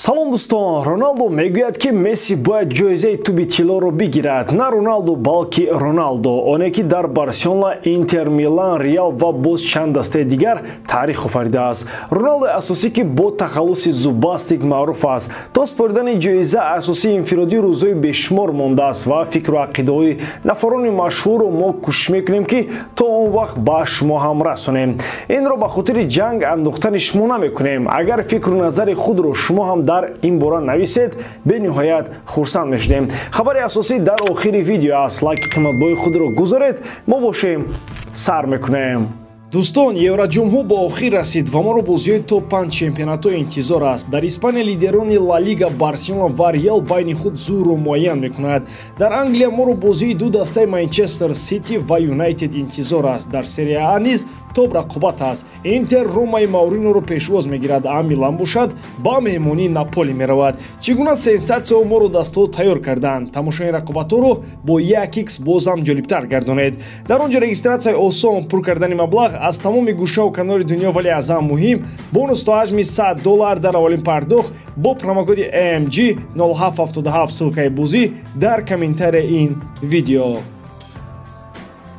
салом дӯстон, Роналдо мегӯяд ки Месси бояд ҷоизаи туби тиллоро бигирад. На Роналдо, балки Роналдо, оне ки дар Барселона, Интер, Милан, Реал ва боз чанд дастаи дигар таърих офаридааст. Роналдо асосӣ ки бо тахаллуси зубастик маъруф аст. То споридани ҷоиза асосии инфиродӣ рӯзҳои бешумор мондааст ва фикру ақидаҳои нафарони машҳурро мо кӯшиш мекунем ки то он вақт ба шумо ҳам расонем. Инро ба хотири ҷанг андохтани шумо намекунем. Агар фикру назари худро шумо ҳам дар ин бора нависед, бениҳоят хурсанд мешудем. Хабари асосӣ дар охири видео аст. Лайки қиматбои худро гузоред, мо бошем сар мекунем. Дӯстон, Евроҷумҳо ба охир расид ва моро бозиҳои топ-5 чемпионатҳо интизор аст. Дар Испания лидерони Ла Лига Барселона ва Реал байни худ зӯрро муайян мекунад. Дар Англия моро бозии ду дастаи Манчестер Сити ва Юнайтед интизор аст. Дар Серия А низ тоб рақобат аст. Интер Ромаи Мауриноро пешвоз мегирад, а Милан бошад ба меҳмонии Наполи меравад. Чӣ гуна сенсатсияҳо моро дастҳо тайёр карданд? Тамошои рақобатҳоро бо 1x бозам ҷолибтар гардонед. Дар он ҷо регистратсияи осон, пур кардани маблағ аз тамоми гӯшаву канори дунё, вале аз ҳам муҳим, бонус то ҳаҷми $100 дар аввалин пардохт бо промокоди AMG 0777 ссилкаи бозӣ дар комментарияи ин видео.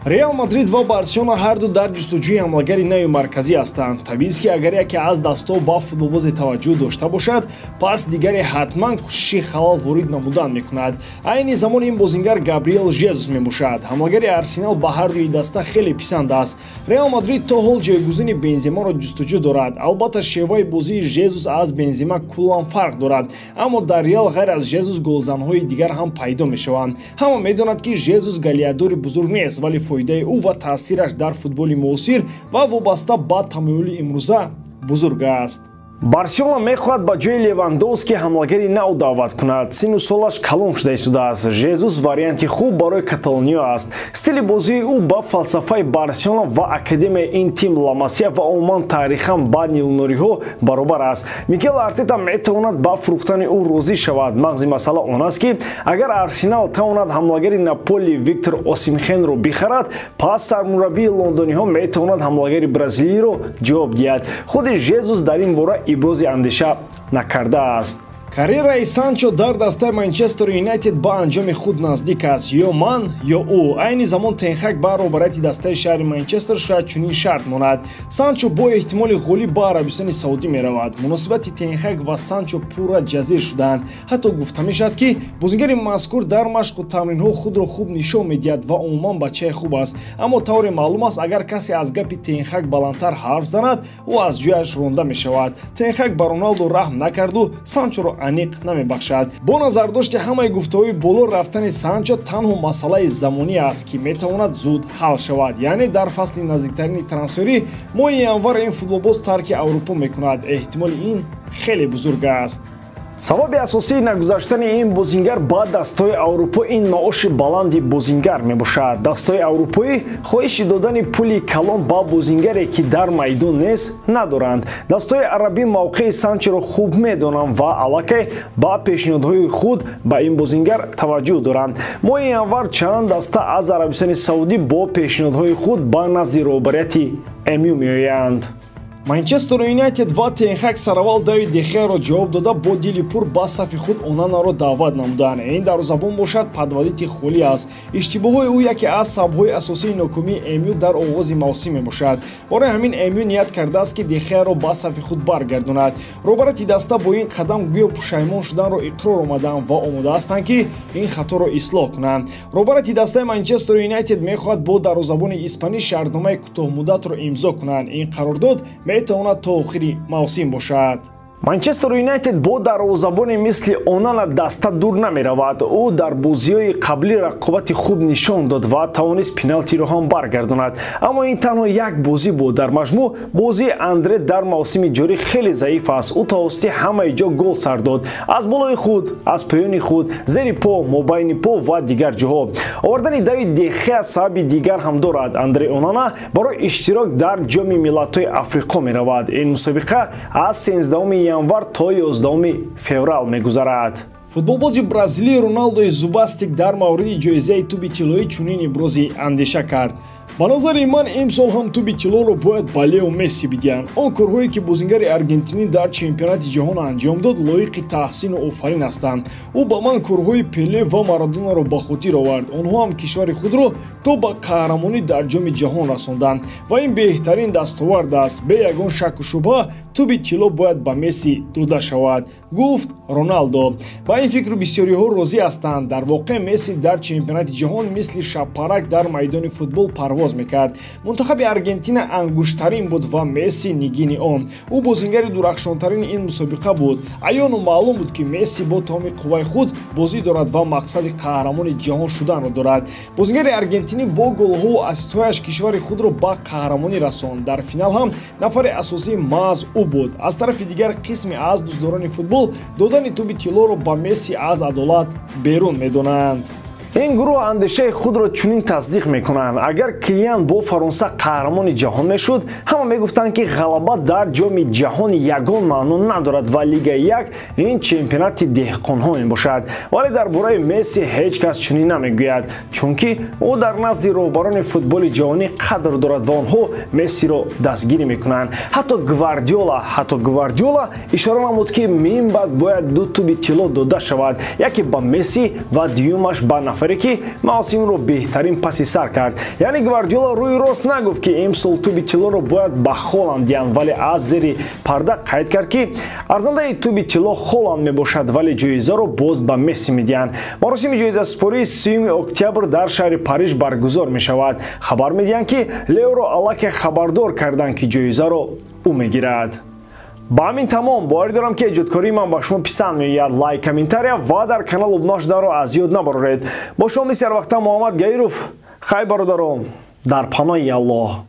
Реал Мадрид ва Барселона ҳарду дар ҷустуҷӯи ҳамлагари нави марказӣ ҳастанд. Табиист ки агар яке аз дастҳо ба футболбозе таваҷҷӯҳ дошта бошад, пас дигаре ҳатман кӯшиши халал ворид намудан мекунад. Айни замон ин бозингар Габриэл Жезус мебошад. ҳамлагари Арсенал ба ҳардуи даста хеле писанд аст. Реал Мадрид то ҳол ҷойгузини Бенземаро ҷустуҷӯ дорад. Албатта шеваи бозии Жезус аз Бензема куллан фарқ дорад. Аммо дар Реал ғайр аз Жезус голзанҳои дигар ҳам пайдо мешаванд. Ҳама медонад ки Жезус галиадори бузург нест, вале фоидаи ӯ ва таъсираш дар футболи муосир ва вобаста ба тамоюли имрӯза бузург аст. Барселона мехоҳад ба ҷои Левандовски ҳамлагари нав даъват кунад. сину солаш калон шуда истодааст. Жезус варианти хуб барои Каталониё аст. Стили бозии ӯ ба фалсафаи Барселона ва академияи ин тим Ла Масия ва умуман таърихан ба нилнориҳо баробар аст. Микел Артета метавонад ба фурӯхтани ӯ розӣ шавад. мағзи масъала он аст ки агар Арсенал тавонад ҳамлагари Наполи Виктор Осимхенро бихарад, пас сармураббии лондониҳо метавонад ҳамлагари бразилиро ҷавоб диҳад. худи Жезус дар ин бора ибрози андеша накардааст. Карьераи Санчо дар дастаи Манчестер Юнайтед ба анҷоми худ наздик аст. ё ман, ё ӯ. Айни замон Тенхак ба роҳбарияти дастаи шаҳри Манчестер шояд чунин шарт монад. Санчо бо эҳтимоли ғолиб ба Арабистони Саудӣ меравад. Муносибати Тенхак ва Санчо пурра ҷазир шуданд. ҳатто гуфта мешавад ки бозингари мазкур дар машқу тамринҳо худро хуб нишон медиҳад ва умуман бачаи хуб аст. Аммо тавре маълум аст, агар касе аз гапи Тенхак баландтар ҳарф занад, ӯ аз ҷояш ронда мешавад. Тенхак ба Роналдо раҳм накарду Санчоро аниқ намебахшад. Бо назардошти ҳамаи гуфтаҳои боло, рафтани Санчо танҳо масъалаи замонӣ аст ки метавонад зуд ҳал шавад. Яъне дар фасли наздиктарини трансферӣ моҳи январ ин футболбоз тарки Аврупо мекунад. Эҳтимоли ин хеле бузург аст. Сабаби асосии нагузаштани ин бозингар ба дастҳои Аврупо ин маоши баланди бозингар мебошад. Дастҳои аврупоӣ хоҳиши додани пули калон ба бозингаре ки дар майдон нест надоранд. Дастҳои арабӣ мавқеи Санчоро хуб медонанд ва аллакай ба пешниҳодҳои худ ба ин бозингар таваҷҷӯҳ доранд. моҳи январ чанд даста аз Арабистони Саудӣ бо пешниҳодҳои худ ба назди роҳбарияти МЮ меоянд. Манчестер Юнайтед ва Тенхак сараввал Давид де Геаро ҷавоб дода бо дили пур ба сафи худ Онанаро даъват намуданд. Ин дарвозабон бошад подводити холӣ аст. иштибоҳои ӯ яке аз сабабҳои асосии нокомии МЮ дар оғози мавсим мебошад. бораи ҳамин МЮ ният кардааст ки де Геаро ба сафи худ баргардонад. роҳбарияти даста бо ин қадам гӯё пушаймон шуданро иқрор омаданд ва омода ҳастанд ки ин хаторо ислоҳ кунанд. роҳбарияти дастаи Манчестер Юнайтед мехоҳад бо дарвозабони испанӣ шартномаи кӯтоҳмуддатро имзо кунанд. ин қарордод метавонад то охири мавсим бошад. Манчестер Юнайтед бо дарвозабони мисли Онана даста дур намеравад. ӯ дар бозиҳои қаблӣ рақобати хуб нишон дод ва тавонист пеналтиро ҳам баргардонад. аммо ин танҳо як бозӣ буд. дар маҷмӯъ бозии Андре дар мавсими ҷорӣ хеле заиф аст. ӯ тавассути ҳамаи ҷо гол сар дод. аз болои худ, аз поёни худ, зери по, мобайни по ва дигар ҷоҳо. овардани Давид де Геа сабаби дигар ҳам дорад. Андре Онана барои иштирок дар ҷоми миллатҳои Африқо меравад. ин мусобиқа аз 13 январ то 11 феврал мегузарад. Футболбози бразилӣ Роналдои зубастик дар мавриди ҷоизаи туби тиллоӣ чунин ибрози андеша кард. ба назари ман имсол ҳам туби тиллоро бояд ба Лео Месси бидиҳанд. Он корҳое ки бозингари аргентинӣ дар чемпионати ҷаҳон анҷом дод лоиқи таҳсину офарин ҳастанд. ӯ ба ман корҳои Пеле ва Марадонаро ба хотир овард. онҳо ҳам кишвари худро то ба қаҳрамонӣ дар ҷоми ҷаҳон расонданд ва ин беҳтарин дастовард аст. бе ягон шаку шубҳа туби тилло бояд ба Месси дода шавад, гуфт Роналдо. ба ин фикру бисёриҳо розӣ ҳастанд. дар воқеъ Месси дар чемпионати ҷаҳон мисли шабпарак дар майдони футбол парвоз мекард. мунтахаби Аргентина ангуштарин буд ва Месси нигини он. ӯ бозингари дурахшонтарини ин мусобиқа буд. аёну маълум буд ки Месси бо тамоми қувваи худ бозӣ дорад ва мақсади қаҳрамони ҷаҳон шуданро дорад. бозингари аргентинӣ бо голҳо ва асистҳояш кишвари худро ба қаҳрамонӣ расонд. дар финал ҳам нафари асосии маҳз ӯ буд. аз тарафи дигар қисми аз дӯстдорони футбол додани туби тиллоро ба Месси аз адолат берун медонанд. ин гурӯҳ андешаи худро чунин тасдиқ мекунанд. агар Килиан бо Фаронса қаҳрамони ҷаҳон мешуд, ҳама мегуфтанд ки ғалаба дар ҷоми ҷаҳон ягон маъно надорад ва Лигаи Як ин чемпионати деҳқонҳо мебошад. вале дар бораи Месси ҳеҷ кас чунин намегӯяд, чунки ӯ дар назди роҳбарони футболи ҷаҳонӣ қадр дорад ва онҳо Мессиро дастгирӣ мекунанд. ҳатто Гвардиола ишора намуд ки минбаъд бояд ду туби тилло дода шавад, яке ба Месси ва дуюмаш ба нафаре ки маосимро беҳтарин паси сар кард. яъне Гвардиола рӯи рост нагуфт ки имсол туби тиллоро бояд ба Холланд диҳанд, вале аз зери парда қайд кард ки арзандаи туби тилло Холланд мебошад, вале ҷоизаро боз ба Месси медиҳанд. маросими ҷоизаспории 3 октябр дар шаҳри Париж баргузор мешавад. хабар медиҳанд ки Леоро аллакай хабардор карданд ки ҷоизаро ӯ мегирад. ба ҳамин тамом боварӣ дорам ки эҷодкории ман ба шумо писанд меояд. лайк, комментария ва дар канал обунова шуданро аз ёд набароред. бо шумо мисли ҳар вақта Муҳаммад Гаиров. хай бародарон, дар паноҳи Аллоҳ.